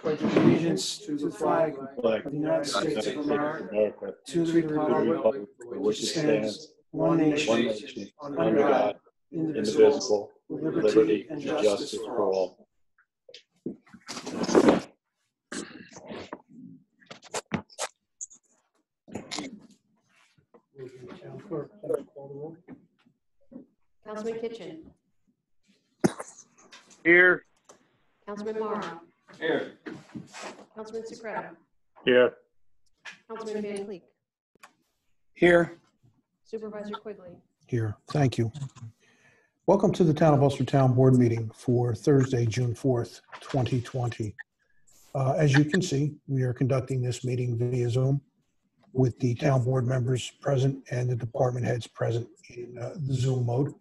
pledge allegiance to the flag of the United States of America, to the republic for which it stands, one nation, under God, indivisible, with liberty and justice for all. Councilman Kitchen. Here. Councilman Morrow. Here. Councilman Secreto. Here. Councilman Van Cleek. Here. Supervisor Quigley. Here. Thank you. Welcome to the Town of Ulster Town Board meeting for Thursday, June 4th, 2020. As you can see, we are conducting this meeting via Zoom with the town board members present and the department heads present in the Zoom mode.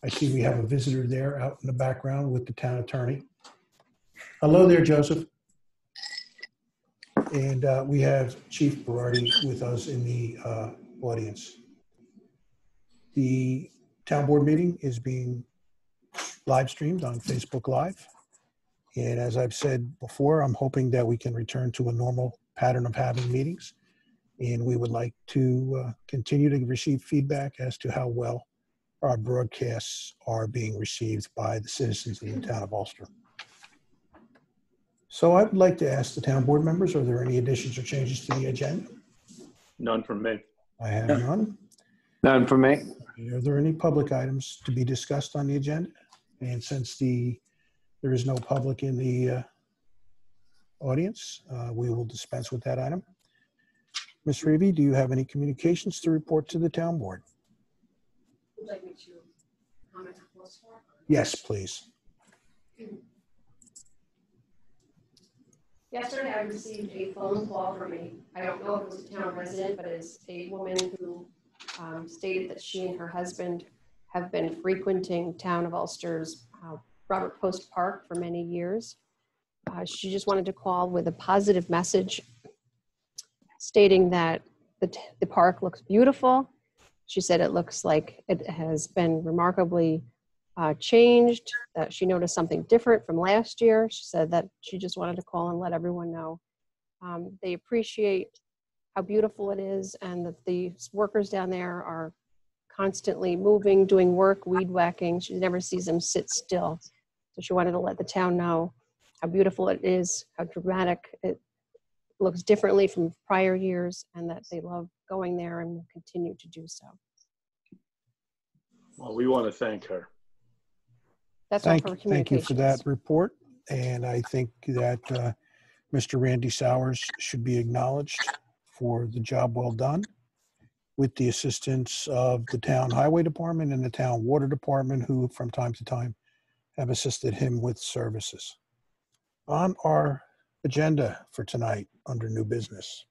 I see we have a visitor there out in the background with the town attorney. Hello there, Joseph. And we have Chief Berardi with us in the audience. The town board meeting is being live streamed on Facebook Live. And as I've said before, I'm hoping that we can return to a normal pattern of having meetings. And we would like to continue to receive feedback as to how well our broadcasts are being received by the citizens of the town of Ulster. So I would like to ask the town board members, are there any additions or changes to the agenda? None from me. I have none. None for me. Are there any public items to be discussed on the agenda? And since there is no public in the audience, we will dispense with that item. Ms. Reevy, do you have any communications to report to the town board? Would you like me to comment on this one? Yes, please. Yesterday, I received a phone call from I don't know if it was a town resident, but it's a woman who stated that she and her husband have been frequenting town of Ulster's Robert Post Park for many years. She just wanted to call with a positive message stating that the park looks beautiful. She said it looks like it has been remarkably changed, that she noticed something different from last year. She said that she just wanted to call and let everyone know. They appreciate how beautiful it is and that the workers down there are constantly moving, doing work, weed whacking. She never sees them sit still. So she wanted to let the town know how beautiful it is, how dramatic it looks differently from prior years, and that they love going there and will continue to do so. Well, we want to thank her. That's all for Thank you communications. for that report. And I think that Mr. Randy Sowers should be acknowledged for the job well done with the assistance of the town highway department and the town water department, who from time to time have assisted him with services. On our agenda for tonight under new business,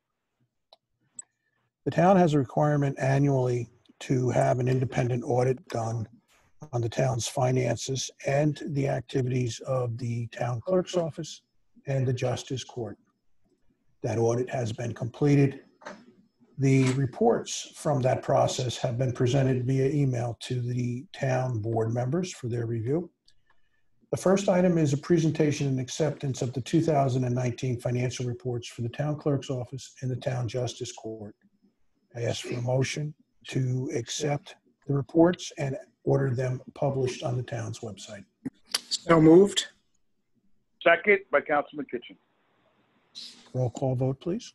the town has a requirement annually to have an independent audit done on the town's finances and the activities of the town clerk's office and the justice court. That audit has been completed. The reports from that process have been presented via email to the town board members for their review. The first item is a presentation and acceptance of the 2019 financial reports for the town clerk's office and the town justice court. I ask for a motion to accept the reports and order them published on the town's website. So moved. Second by Councilman Kitchen. Roll call vote, please.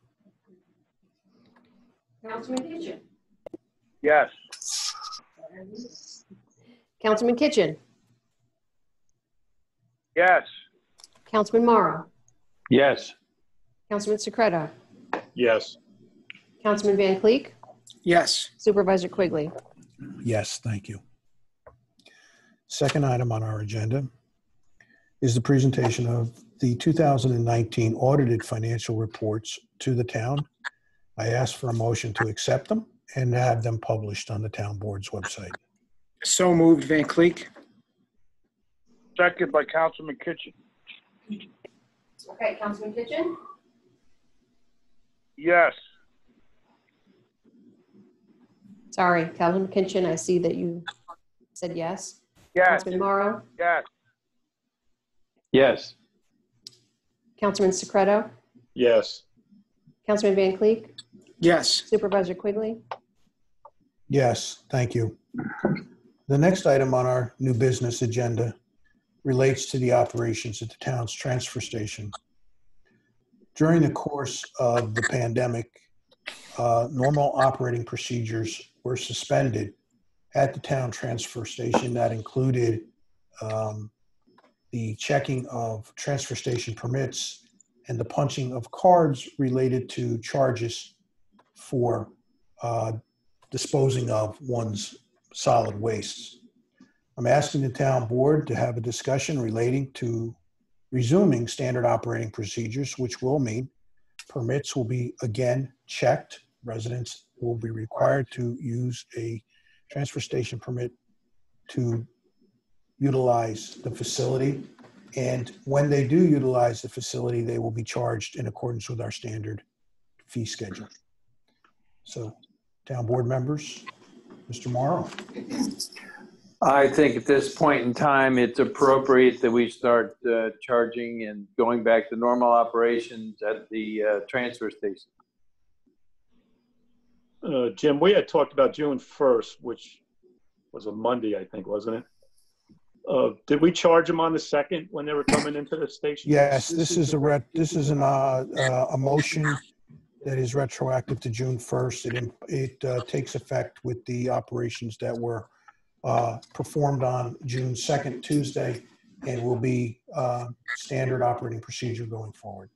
Councilman Kitchen. Yes. Councilman Kitchen. Yes. Councilman Morrow. Yes. Councilman Secreto. Yes. Councilman Van Cleek. Yes. Supervisor Quigley. Yes, thank you. Second item on our agenda is the presentation of the 2019 audited financial reports to the town. I ask for a motion to accept them and have them published on the town board's website. So moved, Van Cleek. Second by Councilman Kitchen. Okay, Councilman Kitchen. Yes. Sorry, Councilman Kitchen, I see that you said yes. Yes. Councilman Morrow. Yes. Yes. Councilman Secreto, Yes. Councilman Van Cleek, Yes. Supervisor Quigley. Yes, thank you. The next item on our new business agenda relates to the operations at the town's transfer station. During the course of the pandemic, normal operating procedures were suspended at the town transfer station. That included the checking of transfer station permits and the punching of cards related to charges for disposing of one's solid wastes. I'm asking the town board to have a discussion relating to resuming standard operating procedures, which will mean permits will be again checked. Residents will be required to use a transfer station permit to utilize the facility. And when they do utilize the facility, they will be charged in accordance with our standard fee schedule. So, town board members, Mr. Morrow. I think at this point in time, it's appropriate that we start charging and going back to normal operations at the transfer station. Jim, we had talked about June 1st, which was a Monday, I think, wasn't it? Did we charge them on the 2nd when they were coming into the station? Yes, this is a motion that is retroactive to June 1st. It takes effect with the operations that were performed on June 2nd, Tuesday, and will be standard operating procedure going forward.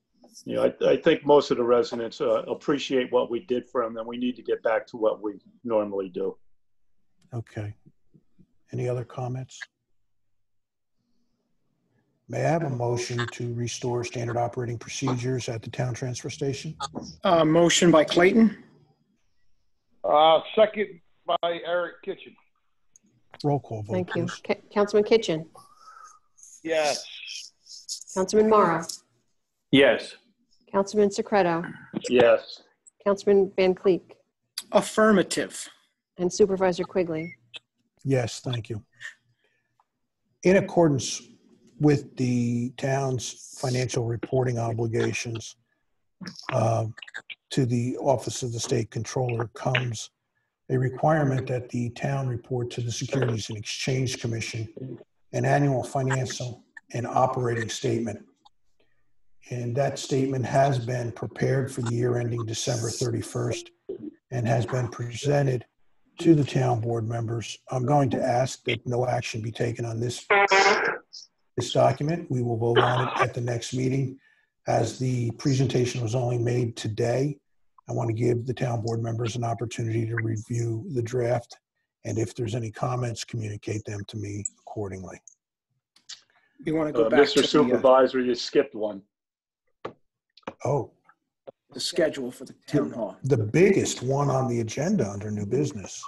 You know, I think most of the residents appreciate what we did for them, and we need to get back to what we normally do. Okay. Any other comments? May I have a motion to restore standard operating procedures at the town transfer station? Motion by Clayton. Second by Eric Kitchen. Roll call vote, Thank you. please. Councilman Kitchen, Yes. Councilman Morrow, Yes. Councilman Secreto, Yes. Councilman Van Cleek, Affirmative. and Supervisor Quigley. Yes, thank you. In accordance with the town's financial reporting obligations to the Office of the State Controller comes a requirement that the town report to the Securities and Exchange Commission an annual financial and operating statement. And that statement has been prepared for the year ending December 31st and has been presented to the town board members. I'm going to ask that no action be taken on this document. We will vote on it at the next meeting. As the presentation was only made today, I want to give the town board members an opportunity to review the draft, and if there's any comments, communicate them to me accordingly. You want to go back Mr. to Supervisor, you skipped one. Oh, the schedule for the town hall. the biggest one on the agenda under new business.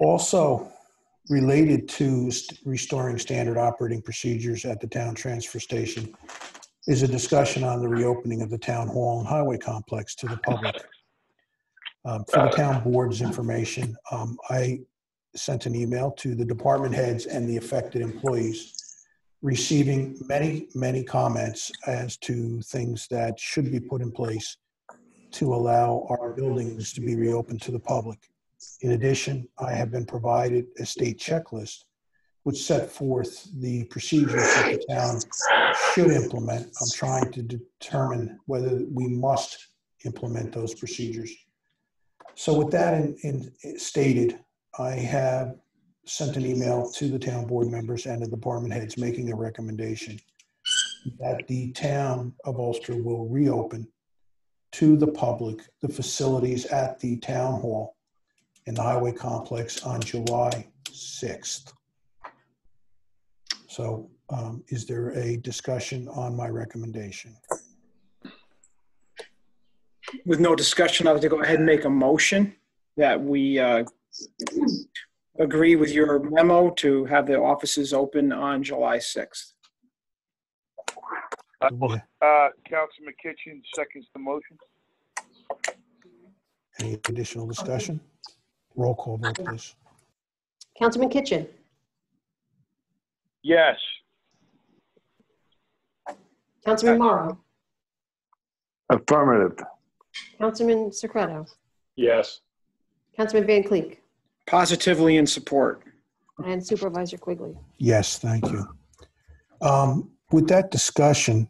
Also related to restoring standard operating procedures at the town transfer station is a discussion on the reopening of the town hall and highway complex to the public. For the town board's information, I sent an email to the department heads and the affected employees, receiving many comments as to things that should be put in place to allow our buildings to be reopened to the public. In addition, I have been provided a state checklist which set forth the procedures that the town should implement. I'm trying to determine whether we must implement those procedures. So with that stated, I have sent an email to the town board members and the department heads making a recommendation that the town of Ulster will reopen to the public the facilities at the town hall and the highway complex on July 6th. So is there a discussion on my recommendation? With no discussion, I would go ahead and make a motion that we agree with your memo to have the offices open on July 6th. Councilman Kitchen seconds the motion. Any additional discussion? Roll call vote, please. Councilman Kitchen, Yes. Councilman Morrow, Affirmative. Councilman Secreto, Yes. Councilman Van Cleek, Positively in support. and Supervisor Quigley. Yes, thank you. With that discussion,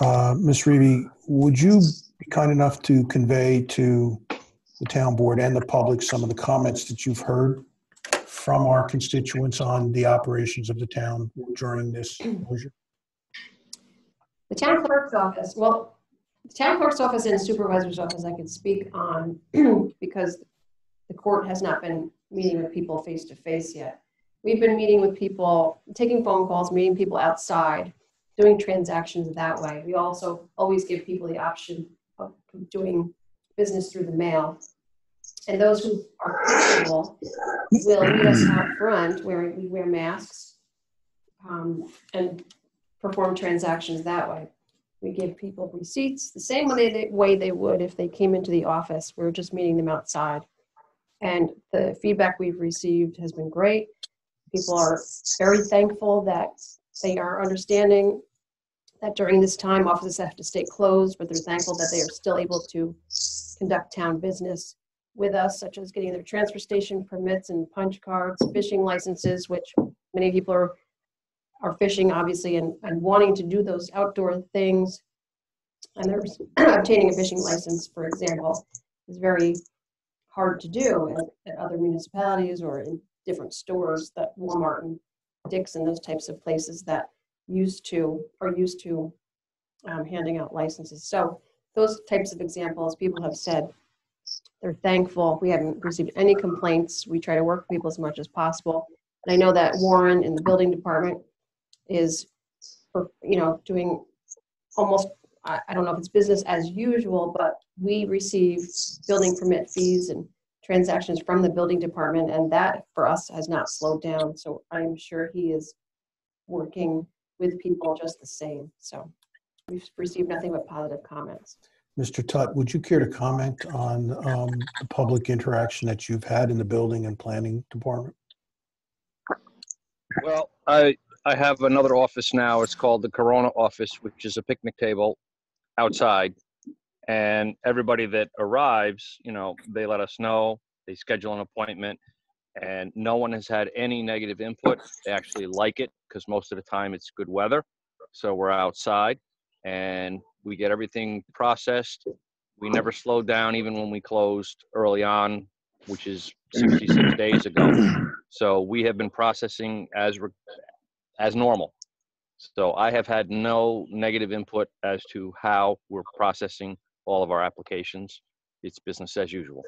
Ms. Reeve, would you be kind enough to convey to the town board and the public some of the comments that you've heard from our constituents on the operations of the town during this closure? The town clerk's office, well, the town clerk's office and supervisor's office I can speak on because the court has not been meeting with people face to face yet. We've been meeting with people, taking phone calls, meeting people outside, doing transactions that way. We also always give people the option of doing business through the mail. And those who are comfortable will meet us out front where we wear masks and perform transactions that way. We give people receipts the same way they would if they came into the office. We're just meeting them outside. And the feedback we've received has been great. People are very thankful that they are understanding that during this time offices have to stay closed, but they're thankful that they are still able to conduct town business with us, such as getting their transfer station permits and punch cards, fishing licenses, which many people are fishing, obviously, and wanting to do those outdoor things. And there's obtaining a fishing license, for example, is very hard to do at other municipalities or in different stores that Walmart and Dick's and those types of places that are used to handing out licenses. So those types of examples, people have said they're thankful. We haven't received any complaints. We try to work with people as much as possible. And I know that Warren in the building department is, doing almost, I don't know if it's business as usual, but we receive building permit fees and transactions from the building department, and that for us has not slowed down. So I'm sure he is working with people just the same. So we've received nothing but positive comments. Mr. Tutt, would you care to comment on the public interaction that you've had in the building and planning department? Well, I have another office now. It's called the Corona office, which is a picnic table outside. And everybody that arrives, they let us know, they schedule an appointment, and no one has had any negative input. They actually like it because most of the time it's good weather. So we're outside and we get everything processed. We never slowed down even when we closed early on, which is 66 days ago. So we have been processing as normal. So I have had no negative input as to how we're processing all of our applications. It's business as usual.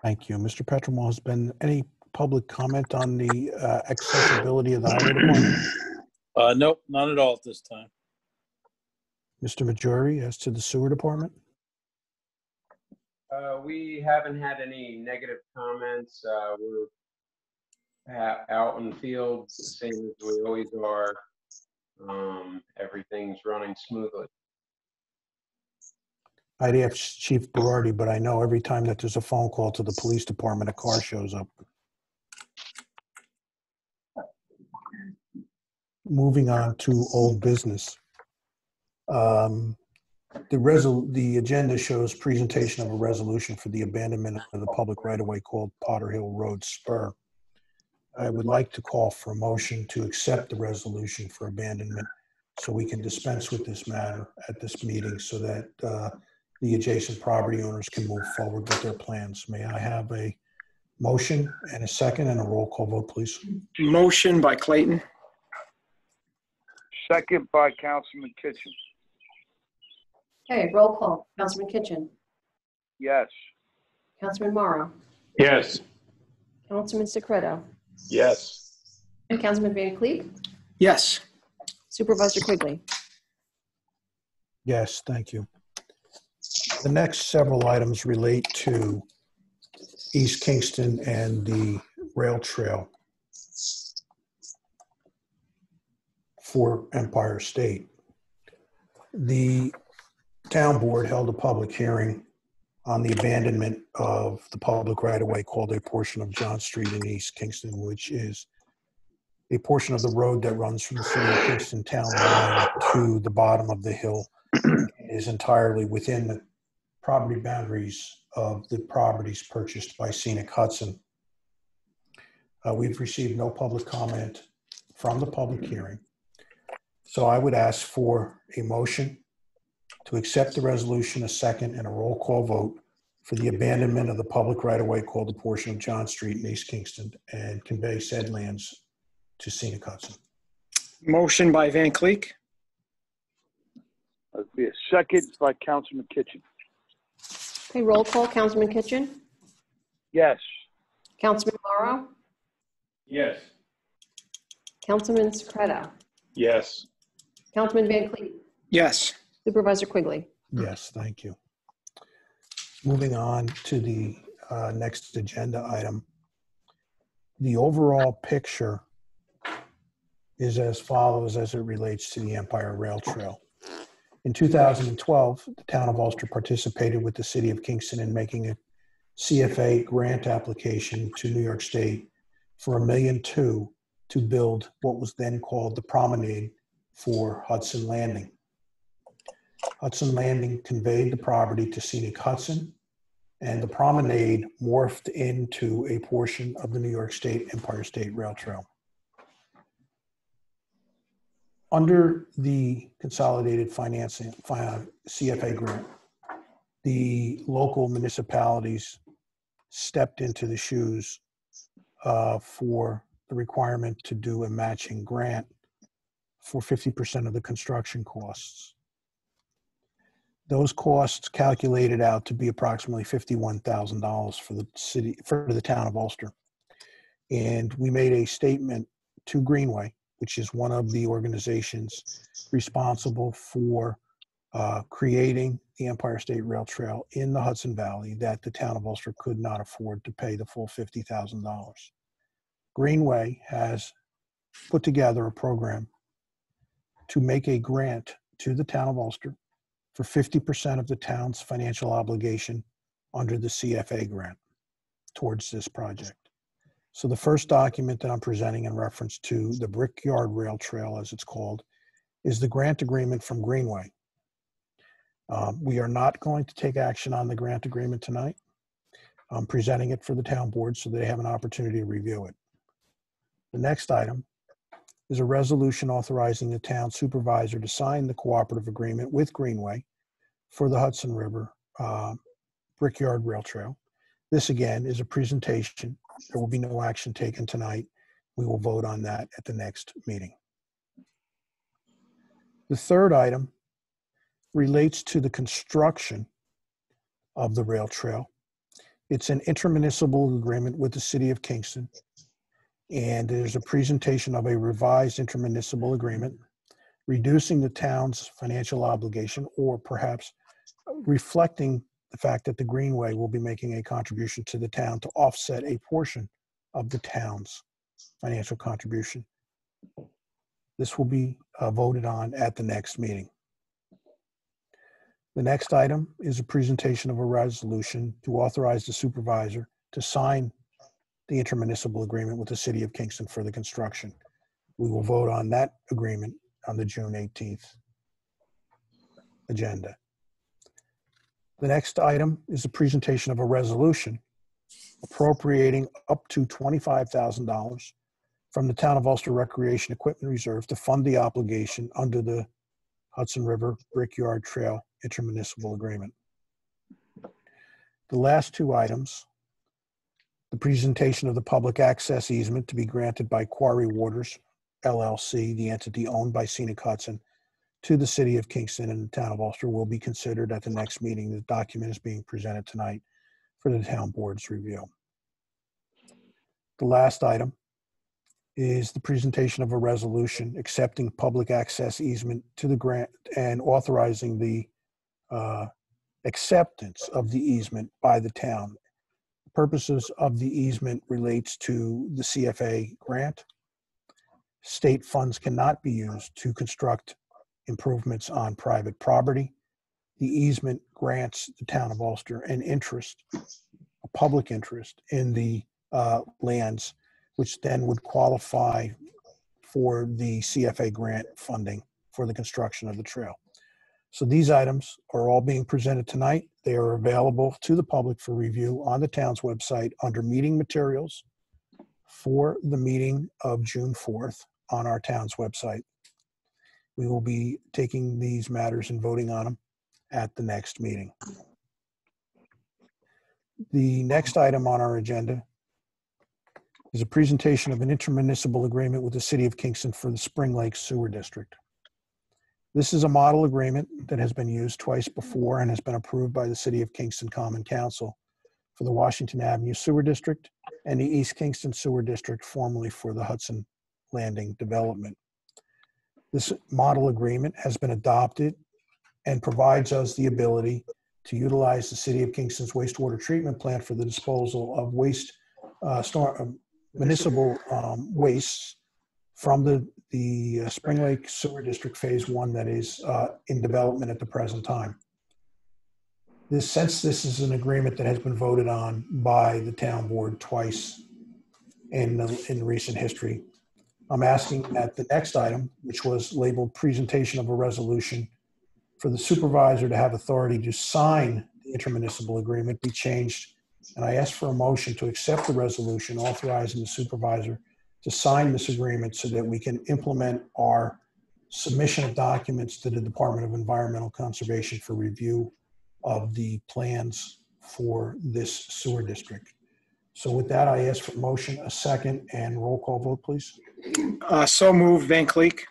Thank you. Mr. Petromall, has been any public comment on the accessibility of the highway department? Nope, not at all at this time. Mr. Majori, as to the sewer department? We haven't had any negative comments. We're out in the field, the same as we always are. Everything's running smoothly. I'd ask Chief Berardi, but I know every time that there's a phone call to the police department, a car shows up. Moving on to old business. The agenda shows presentation of a resolution for the abandonment of the public right-of-way called Potter Hill Road Spur. I would like to call for a motion to accept the resolution for abandonment so we can dispense with this matter at this meeting so that the adjacent property owners can move forward with their plans. May I have a motion and a second and a roll call vote, please? Motion by Clayton. Second by Councilman Kitchen. Okay, roll call. Councilman Kitchen, Yes. Councilman Morrow, Yes. Councilman Secreto, Yes. and Councilman Van Cleek, Yes. Supervisor Quigley. Yes, thank you. The next several items relate to East Kingston and the rail trail for Empire State. The town board held a public hearing on the abandonment of the public right-of-way called a portion of John Street in East Kingston, which is a portion of the road that runs from the city of Kingston town line to the bottom of the hill is entirely within the property boundaries of the properties purchased by Scenic Hudson. We've received no public comment from the public hearing. So I would ask for a motion to accept the resolution, a second, and a roll call vote for the abandonment of the public right-of-way called a portion of John Street in East Kingston and convey said lands to Scenic Hudson. Motion by Van Cleek, That'd be a second by Councilman Kitchen. Okay, roll call. Councilman Kitchen? Yes. Councilman Morrow? Yes. Councilman Secreta? Yes. Councilman Van Cleef? yes. Supervisor Quigley? Yes, thank you. Moving on to the next agenda item. The overall picture is as follows as it relates to the Empire Rail Trail. In 2012, the town of Ulster participated with the city of Kingston in making a CFA grant application to New York State for $1.2 million to build what was then called the Promenade for Hudson Landing. Hudson Landing conveyed the property to Scenic Hudson, and the Promenade morphed into a portion of the New York State Empire State Rail Trail. Under the Consolidated Financing CFA grant, the local municipalities stepped into the shoes for the requirement to do a matching grant for 50% of the construction costs. Those costs calculated out to be approximately $51,000 for the city, for the town of Ulster. And we made a statement to Greenway, which is one of the organizations responsible for creating the Empire State Rail Trail in the Hudson Valley, that the town of Ulster could not afford to pay the full $50,000. Greenway has put together a program to make a grant to the town of Ulster for 50% of the town's financial obligation under the CFA grant towards this project. So the first document that I'm presenting in reference to the Brickyard Rail Trail, as it's called, is the grant agreement from Greenway. We are not going to take action on the grant agreement tonight. I'm presenting it for the town board so they have an opportunity to review it. The next item is a resolution authorizing the town supervisor to sign the cooperative agreement with Greenway for the Hudson River Brickyard Rail Trail. This again is a presentation. There will be no action taken tonight. We will vote on that at the next meeting. The third item relates to the construction of the rail trail. It's an intermunicipal agreement with the city of Kingston, and there's a presentation of a revised intermunicipal agreement reducing the town's financial obligation, or perhaps reflecting the fact that the Greenway will be making a contribution to the town to offset a portion of the town's financial contribution. This will be voted on at the next meeting. The next item is a presentation of a resolution to authorize the supervisor to sign the intermunicipal agreement with the city of Kingston for the construction. We will vote on that agreement on the June 18th agenda. The next item is a presentation of a resolution appropriating up to $25,000 from the Town of Ulster Recreation Equipment Reserve to fund the obligation under the Hudson River Brickyard Trail intermunicipal agreement. The last two items, the presentation of the public access easement to be granted by Quarry Waters LLC, the entity owned by Scenic Hudson, to the city of Kingston and the town of Ulster, will be considered at the next meeting. The document is being presented tonight for the town board's review. The last item is the presentation of a resolution accepting public access easement to the grant and authorizing the acceptance of the easement by the town. The purposes of the easement relates to the CFA grant. State funds cannot be used to construct improvements on private property. The easement grants the town of Ulster an interest, a public interest in the lands, which then would qualify for the CFA grant funding for the construction of the trail. So these items are all being presented tonight. They are available to the public for review on the town's website under meeting materials for the meeting of June 4th on our town's website. We will be taking these matters and voting on them at the next meeting. The next item on our agenda is a presentation of an intermunicipal agreement with the City of Kingston for the Spring Lake Sewer District. This is a model agreement that has been used twice before and has been approved by the City of Kingston Common Council for the Washington Avenue Sewer District and the East Kingston Sewer District, formerly for the Hudson Landing development. This model agreement has been adopted and provides us the ability to utilize the City of Kingston's wastewater treatment plant for the disposal of municipal wastes from the Spring Lake Sewer District Phase 1 that is in development at the present time. Since this is an agreement that has been voted on by the town board twice in recent history, I'm asking that the next item, which was labeled presentation of a resolution for the supervisor to have authority to sign the intermunicipal agreement, be changed. And I ask for a motion to accept the resolution authorizing the supervisor to sign this agreement so that we can implement our submission of documents to the Department of Environmental Conservation for review of the plans for this sewer district. So with that, I ask for a motion, a second, and roll call vote, please. So moved, Van Cleek.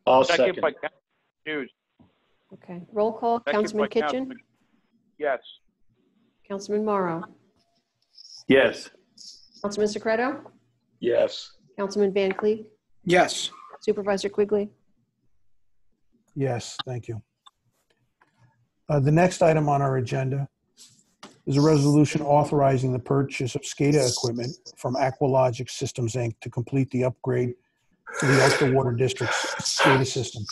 I'll Second second. by Councilman Hughes. Okay, roll call. Second Councilman by Kitchen, Councilman- Yes. Councilman Morrow, Yes. Councilman Secreto, Yes. Councilman Van Cleek, Yes. Supervisor Quigley. Yes, thank you. The next item on our agenda is a resolution authorizing the purchase of SCADA equipment from Aqualogic Systems, Inc. to complete the upgrade to the Ulster Water District's SCADA system.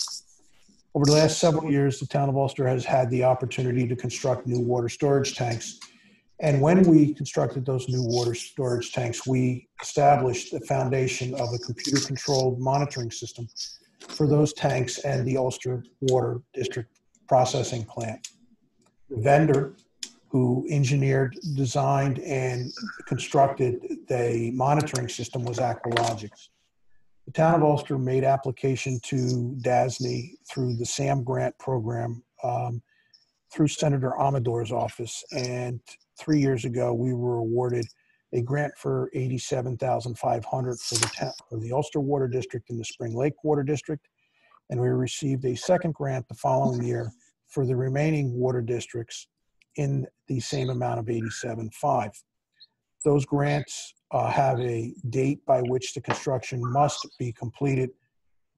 Over the last several years, the town of Ulster has had the opportunity to construct new water storage tanks. And when we constructed those new water storage tanks, we established the foundation of a computer-controlled monitoring system for those tanks and the Ulster Water District processing plant. The vendor who engineered, designed, and constructed the monitoring system was Aqualogics. The town of Ulster made application to DASNY through the SAM grant program through Senator Amador's office. And 3 years ago, we were awarded a grant for $87,500 for the Ulster Water District and the Spring Lake Water District. And we received a second grant the following year for the remaining water districts in the same amount of $87,500. Those grants have a date by which the construction must be completed.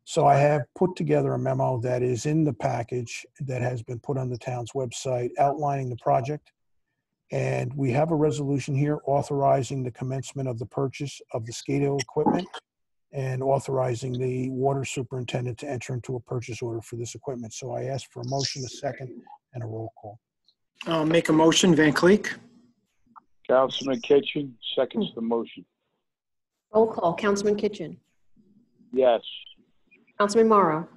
So I have put together a memo that is in the package that has been put on the town's website outlining the project. And we have a resolution here authorizing the commencement of the purchase of the SCADA equipment and authorizing the water superintendent to enter into a purchase order for this equipment. So I ask for a motion, a second, and a roll call. I'll make a motion, Van Cleek. Councilman Kitchen seconds the motion. Roll call. Councilman Kitchen, Yes. Councilman Morrow,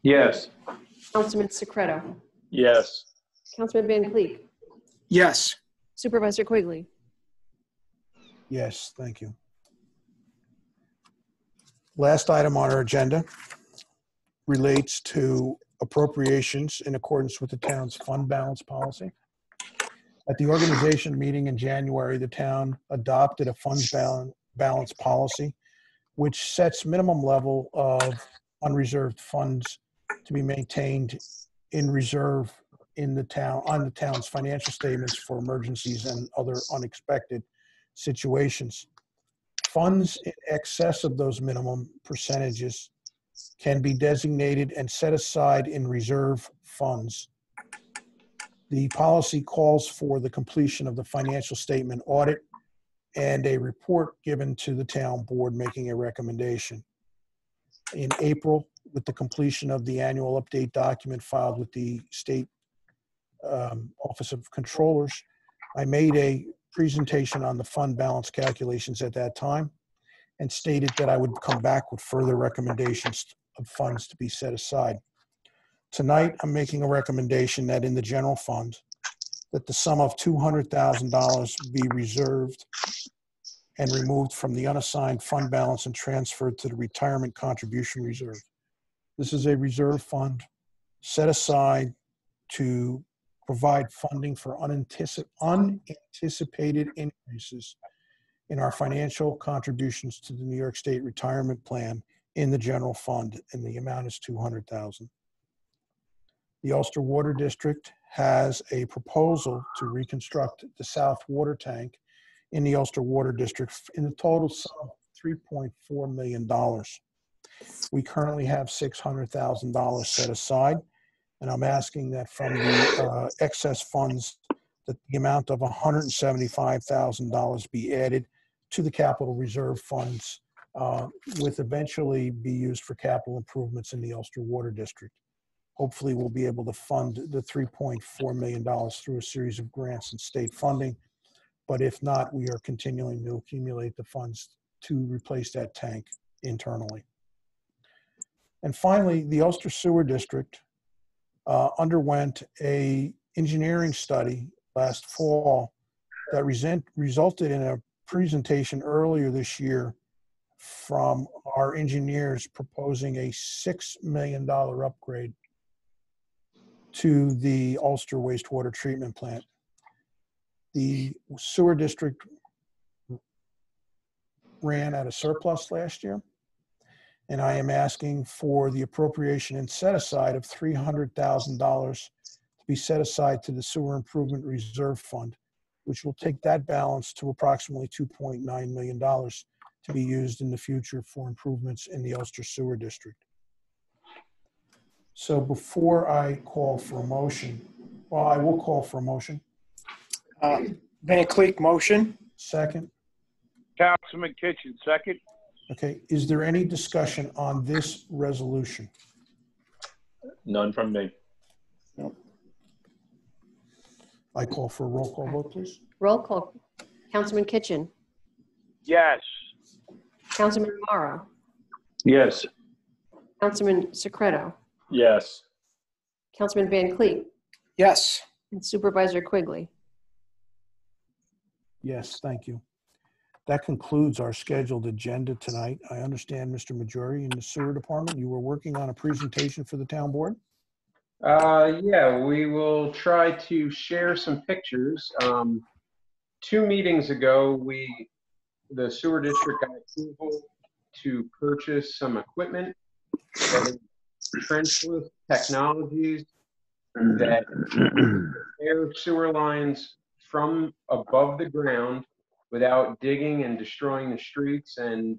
Yes. Councilman Secreto, Yes. Councilman Van Cleek, Yes. Supervisor Quigley. Yes, thank you. Last item on our agenda relates to appropriations in accordance with the town's fund balance policy. At the organization meeting in January, the town adopted a funds balance policy, which sets minimum level of unreserved funds to be maintained in reserve in the town, on the town's financial statements for emergencies and other unexpected situations. Funds in excess of those minimum percentages can be designated and set aside in reserve funds. The policy calls for the completion of the financial statement audit and a report given to the town board making a recommendation. In April, with the completion of the annual update document filed with the State Office of Controllers, I made a presentation on the fund balance calculations at that time and stated that I would come back with further recommendations of funds to be set aside. Tonight, I'm making a recommendation that in the general fund, that the sum of $200,000 be reserved and removed from the unassigned fund balance and transferred to the retirement contribution reserve. This is a reserve fund set aside to provide funding for unanticipated increases in our financial contributions to the New York State Retirement Plan in the general fund, and the amount is $200,000. The Ulster Water District has a proposal to reconstruct the south water tank in the Ulster Water District in the total sum of $3.4 million. We currently have $600,000 set aside, and I'm asking that from the excess funds that the amount of $175,000 be added to the capital reserve funds, with eventually be used for capital improvements in the Ulster Water District. Hopefully, we'll be able to fund the $3.4 million through a series of grants and state funding. But if not, we are continuing to accumulate the funds to replace that tank internally. And finally, the Ulster Sewer District underwent a engineering study last fall that resulted in a presentation earlier this year from our engineers proposing a $6 million upgrade to the Ulster wastewater treatment plant. The sewer district ran at a surplus last year, and I am asking for the appropriation and set aside of $300,000 to be set aside to the Sewer Improvement Reserve Fund, which will take that balance to approximately $2.9 million to be used in the future for improvements in the Ulster Sewer District. So before I call for a motion, well, I will call for a motion. Van Cleek, motion. Second. Councilman Kitchen, second. Okay, is there any discussion on this resolution? None from me. I call for a roll call vote, please. Roll call. Councilman Kitchen. Yes. Councilman Morrow. Yes. Councilman Secreto. Yes. Councilman Van Cleef. Yes. And Supervisor Quigley. Yes, thank you. That concludes our scheduled agenda tonight. I understand, Mr. Majori, in the sewer department, you were working on a presentation for the town board? Yeah, we will try to share some pictures. 2 meetings ago, the sewer district got approval to purchase some equipment that is trenchless technologies that repair sewer lines from above the ground without digging and destroying the streets and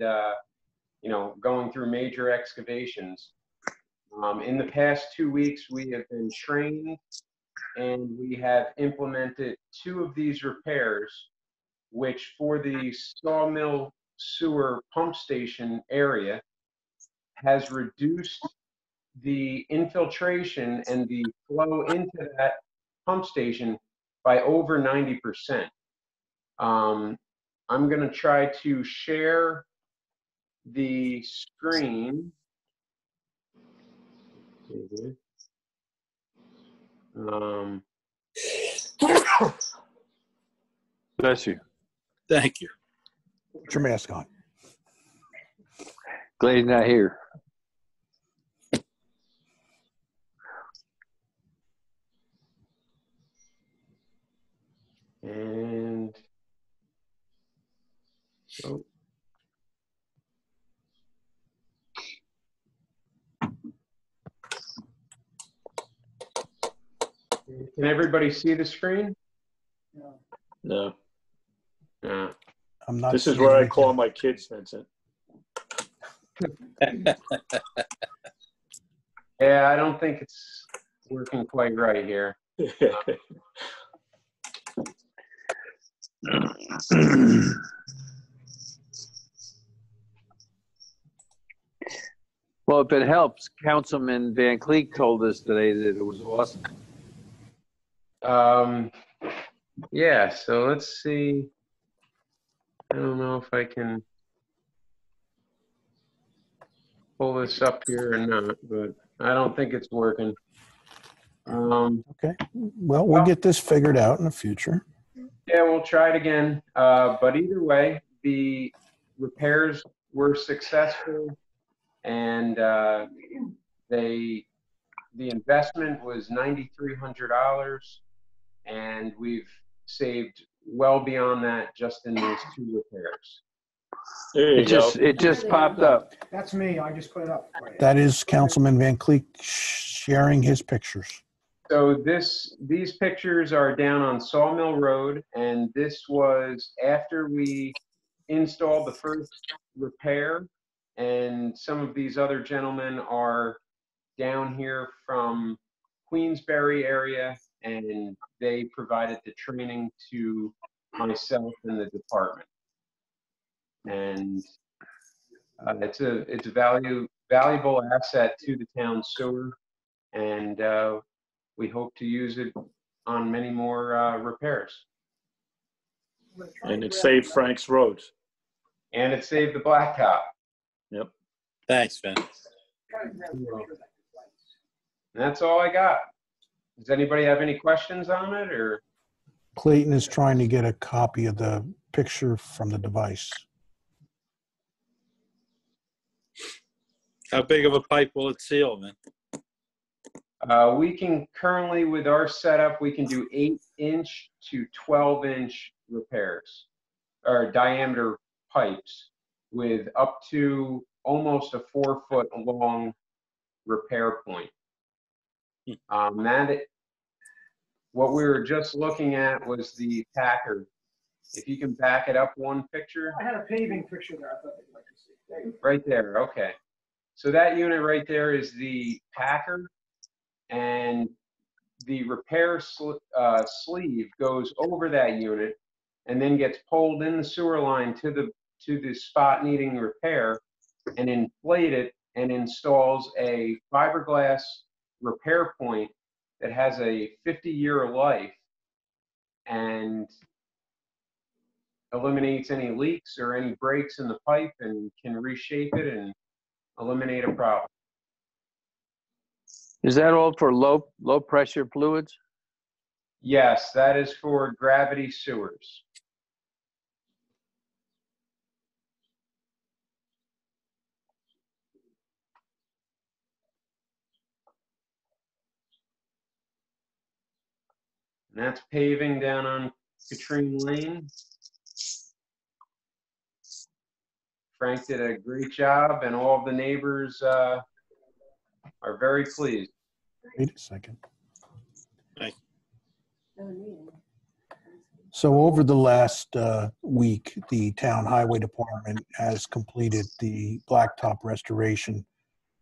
going through major excavations. In the past 2 weeks, we have been trained and we have implemented 2 of these repairs, which for the Sawmill Sewer Pump Station area has reduced the infiltration and the flow into that pump station by over 90%. I'm going to try to share the screen. Bless you. Thank you. Put your mask on. Glad he's not here. And oh. Can everybody see the screen? No. Yeah. I'm not. This is where I call my kids, Vincent. Yeah, I don't think it's working quite right here. Well, if it helps, Councilman Van Cleek told us today that it was awesome. Yeah, so let's see. I don't know if I can pull this up here or not, but I don't think it's working. Okay, well, we'll get this figured out in the future. Yeah, we'll try it again. But either way, the repairs were successful, and the investment was $9,300, and we've saved well beyond that just in these 2 repairs. There you go. It just popped up. That's me. I just put it up. That is Councilman Van Cleek sharing his pictures. So these pictures are down on Sawmill Road, and this was after we installed the first repair, and some of these other gentlemen are down here from Queensbury area, and they provided the training to myself and the department. And it's a valuable asset to the town sewer, and we hope to use it on many more repairs. And it saved Frank's roads. And it saved the blacktop. Yep. Thanks, Vin. And that's all I got. Does anybody have any questions on it, or? Clayton is trying to get a copy of the picture from the device. How big of a pipe will it seal, man? We can currently, with our setup, we can do 8-inch to 12-inch repairs, or diameter pipes, with up to almost a 4-foot long repair point. What we were just looking at was the Packer. If you can back it up one picture. I had a paving picture there. I thought they'd like to see. Right there, okay. So that unit right there is the Packer, and the repair sleeve goes over that unit and then gets pulled in the sewer line to the spot needing repair, and inflated and installs a fiberglass repair point that has a 50-year life and eliminates any leaks or any breaks in the pipe, and can reshape it and eliminate a problem. Is that all for low pressure fluids? Yes, that is for gravity sewers. And that's paving down on Katrine Lane. Frank did a great job, and all of the neighbors are very pleased. Wait a second. So over the last week, the Town Highway Department has completed the blacktop restoration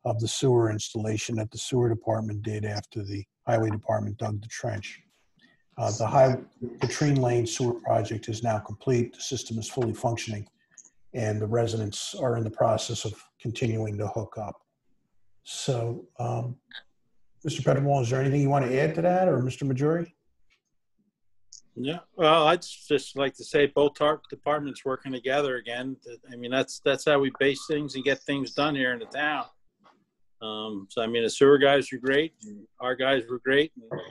of the sewer installation that the sewer department did after the Highway Department dug the trench. The Katrine Lane sewer project is now complete. The system is fully functioning, and the residents are in the process of continuing to hook up. So, Mr. Petterwall, is there anything you want to add to that, or Mr. Majori? Yeah, well, I'd just like to say both departments working together again. I mean, that's how we base things and get things done here in the town. So, I mean, the sewer guys were great, and our guys were great. And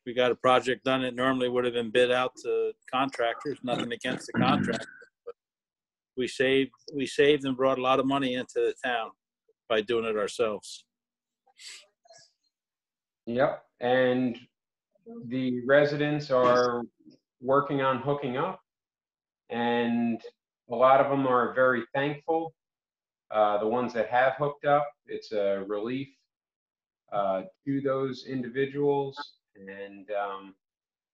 we got a project done that normally would have been bid out to contractors. Nothing against the contractors, but we saved and brought a lot of money into the town by doing it ourselves. Yep, and the residents are working on hooking up, and a lot of them are very thankful. The ones that have hooked up, it's a relief to those individuals, and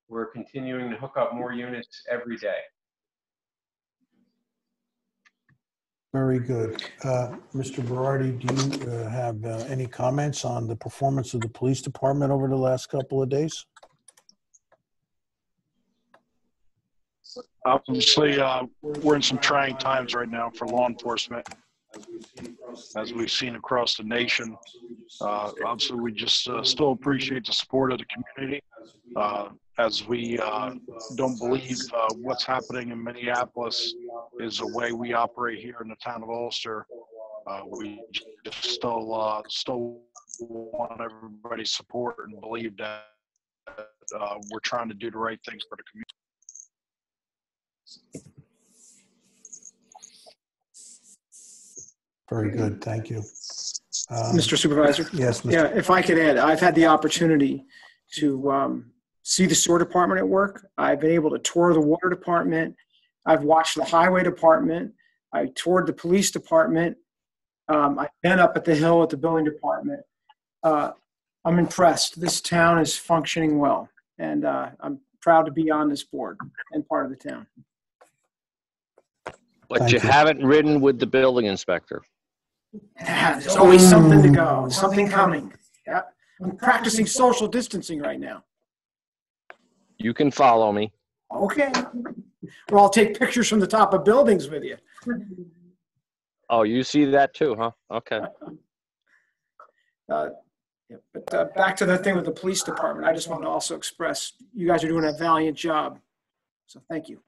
we're continuing to hook up more units every day. Very good. Mr. Berardi, do you have any comments on the performance of the police department over the last couple of days? Obviously, we're in some trying times right now for law enforcement, as we've seen across the nation. Obviously, we just still appreciate the support of the community. as we don't believe what's happening in Minneapolis is the way we operate here in the town of Ulster. We just still want everybody's support and believe that we're trying to do the right things for the community. Very good. Thank you. Mr. Supervisor? Yes, Mr. Yeah, if I could add, I've had the opportunity to see the sewer department at work. I've been able to tour the water department. I've watched the highway department. I toured the police department. I've been up at the Hill at the building department. I'm impressed. This town is functioning well, and I'm proud to be on this board and part of the town. But Thank you you. haven't ridden with the building inspector. Yeah, there's always something to go, something coming. Yeah. I'm practicing social distancing right now. You can follow me. Okay. Well, I'll take pictures from the top of buildings with you. Oh, you see that too, huh? Okay. Yeah, but back to the thing with the police department, I just want to also express you guys are doing a valiant job. So thank you.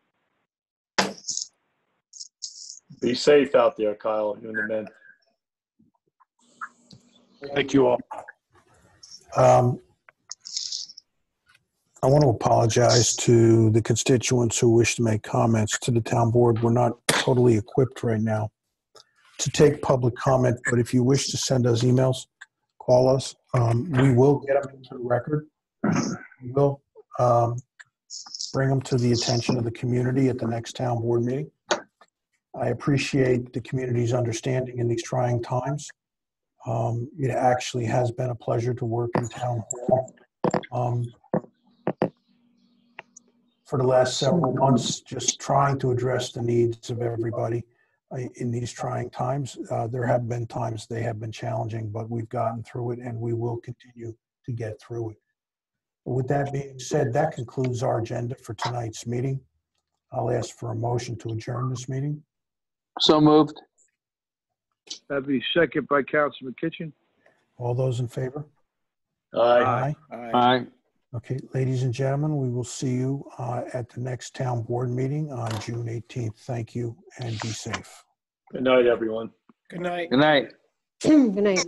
Be safe out there, Kyle, you and the men. Thank you all. I want to apologize to the constituents who wish to make comments to the town board. We're not totally equipped right now to take public comment, but if you wish to send us emails, call us. We will get them into the record. We will bring them to the attention of the community at the next town board meeting. I appreciate the community's understanding in these trying times. It actually has been a pleasure to work in town hall for the last several months, just trying to address the needs of everybody in these trying times. There have been times they have been challenging, but we've gotten through it and we will continue to get through it. With that being said, that concludes our agenda for tonight's meeting. I'll ask for a motion to adjourn this meeting. So moved. That'd be second by Councilman Kitchen. All those in favor? Aye. Aye. Okay, ladies and gentlemen, we will see you at the next town board meeting on June 18th. Thank you and be safe. Good night, everyone. Good night. Good night. Good night.